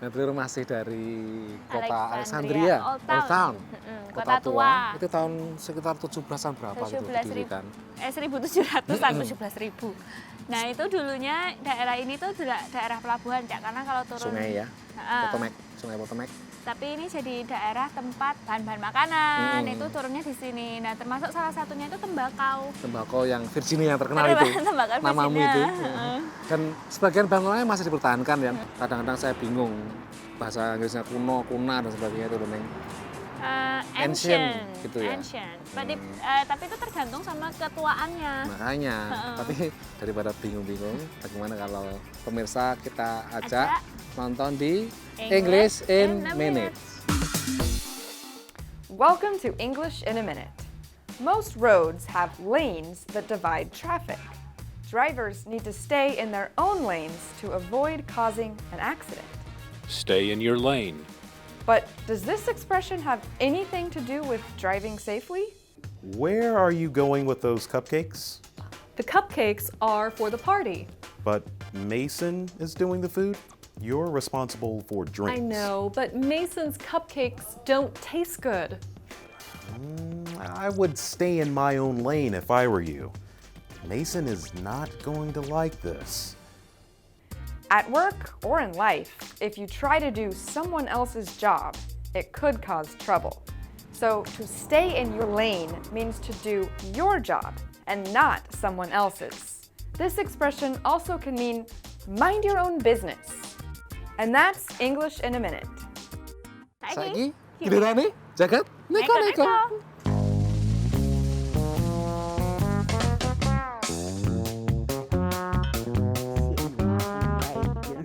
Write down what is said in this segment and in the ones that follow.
Dan beliau masih dari kota Alexandria, Alexandria, Old Town. Kota tua. Itu tahun sekitar 17-an berapa gitu 17.000, didirikan? 1.700-an, 17.000. Nah itu dulunya daerah ini tuh daerah pelabuhan, Cak, karena kalau turun Sungai ya, Potomac, Sungai Potomac. Tapi ini jadi daerah tempat bahan-bahan makanan, itu turunnya di sini. Nah termasuk salah satunya itu tembakau. Tembakau yang Virginia yang terkenal itu, Tembakau namamu Virginia. itu. Dan sebagian bangunannya masih dipertahankan ya. Kadang-kadang saya bingung bahasa Inggrisnya kuno, kuna dan sebagainya itu Neng. Ancient gitu ya. Ancient. Tapi itu tergantung sama ketuaannya. Makanya, tapi daripada bingung-bingung, bagaimana kalau pemirsa kita ajak nonton di English in Minutes. Welcome to English in a Minute. Most roads have lanes that divide traffic. Drivers need to stay in their own lanes to avoid causing an accident. Stay in your lane. But does this expression have anything to do with driving safely? Where are you going with those cupcakes? The cupcakes are for the party. But Mason is doing the food? You're responsible for drinks. I know, but Mason's cupcakes don't taste good. I would stay in my own lane if I were you. Mason is not going to like this. At work or in life, if you try to do someone else's job, it could cause trouble. So to stay in your lane means to do your job and not someone else's. This expression also can mean mind your own business. And that's English in a Minute. Saiki, giliran nih, jagat, neko-neko.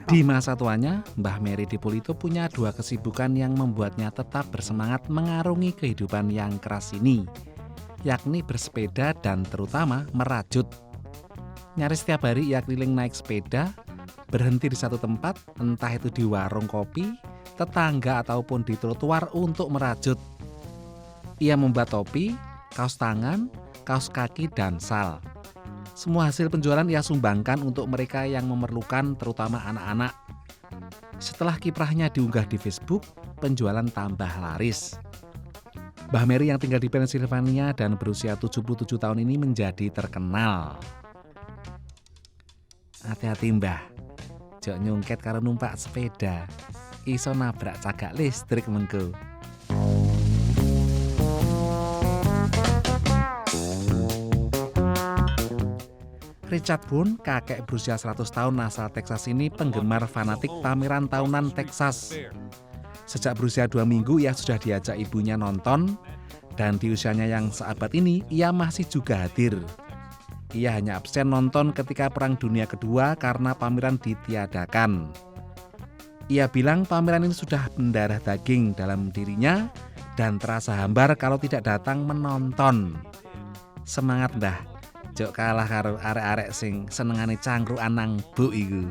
Di masa tuanya, Mbah Mary Dipolito punya dua kesibukan yang membuatnya tetap bersemangat mengarungi kehidupan yang keras ini, yakni bersepeda dan terutama merajut. Nyaris setiap hari ia keliling naik sepeda, berhenti di satu tempat, entah itu di warung kopi, tetangga ataupun di trotoar untuk merajut. Ia membuat topi, kaos tangan, kaos kaki, dan sal. Semua hasil penjualan ia sumbangkan untuk mereka yang memerlukan, terutama anak-anak. Setelah kiprahnya diunggah di Facebook, penjualan tambah laris. Mbah Mary yang tinggal di Pennsylvania dan berusia 77 tahun ini menjadi terkenal. Hati-hati Mbah, jok nyungket karo numpak sepeda, iso nabrak cagak listrik mengko. Richard Boone, kakek berusia 100 tahun asal Texas ini penggemar fanatik pameran tahunan Texas. Sejak berusia 2 minggu ia sudah diajak ibunya nonton, dan di usianya yang seabad ini ia masih juga hadir. Ia hanya absen nonton ketika Perang Dunia Kedua karena pameran ditiadakan. Ia bilang pameran ini sudah mendarah daging dalam dirinya dan terasa hambar kalau tidak datang menonton. Semangat Mbah, jok kalah karo arek-arek sing senengane cangkrukan nang buk iku.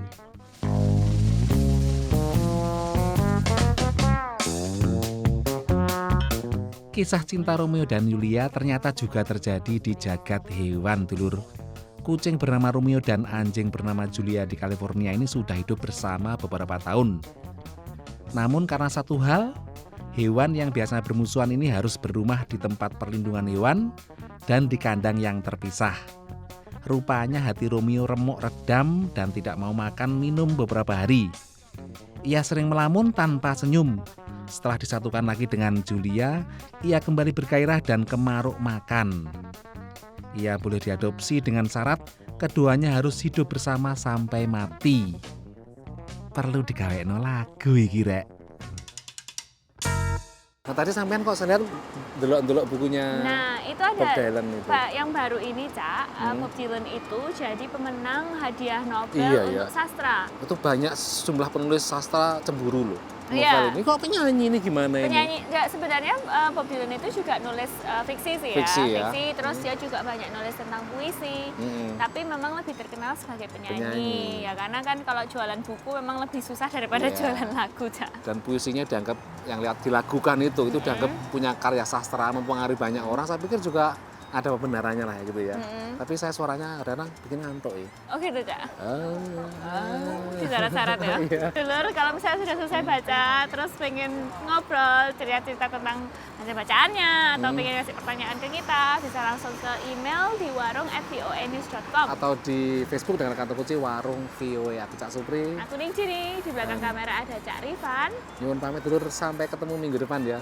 Kisah cinta Romeo dan Julia ternyata juga terjadi di jagat hewan, dulur. Kucing bernama Romeo dan anjing bernama Julia di California ini sudah hidup bersama beberapa tahun. Namun karena satu hal, hewan yang biasa bermusuhan ini harus berumah di tempat perlindungan hewan dan di kandang yang terpisah. Rupanya hati Romeo remuk redam dan tidak mau makan minum beberapa hari. Ia sering melamun tanpa senyum. Setelah disatukan lagi dengan Julia, ia kembali bergairah dan kemaruk makan. Ia boleh diadopsi dengan syarat keduanya harus hidup bersama sampai mati. Perlu digawekno lagu iki rek. Nah tadi sampean kok saya lihat delok-delok bukunya Nah, itu Bob ada Dylan itu. Pak yang baru ini, Cak. Bob Dylan itu jadi pemenang hadiah Nobel Iya, untuk iya. sastra. Itu banyak jumlah penulis sastra cemburu loh. Iya. Ini kok penyanyi ini gimana Penyanyi, ini? enggak, sebenarnya Bob Dylan itu juga nulis fiksi sih ya. Fiksi ya. Terus dia juga banyak nulis tentang puisi. Tapi memang lebih terkenal sebagai penyanyi. Ya karena kan kalau jualan buku memang lebih susah daripada Iya. jualan lagu, Cak. Dan puisinya dianggap yang lihat dilakukan itu dianggap punya karya sastra mempengaruhi banyak orang. Saya pikir juga ada pembenarannya lah gitu ya. Tapi saya suaranya kadang bikin ngantuk ya. Oh gitu, Cak? Di syarat-syarat ya? Dulur, kalau misalnya sudah selesai baca, terus pengen ngobrol, cerita-cerita tentang hasil bacaannya, atau pengen ngasih pertanyaan ke kita, bisa langsung ke email di warung@voanews.com. Atau di Facebook dengan kata kunci Warung VOA. Aku Cak Supri. Aku Ningsi nih, di belakang kamera ada Cak Rifan. Nyuwun pamit dulur, sampai ketemu minggu depan ya.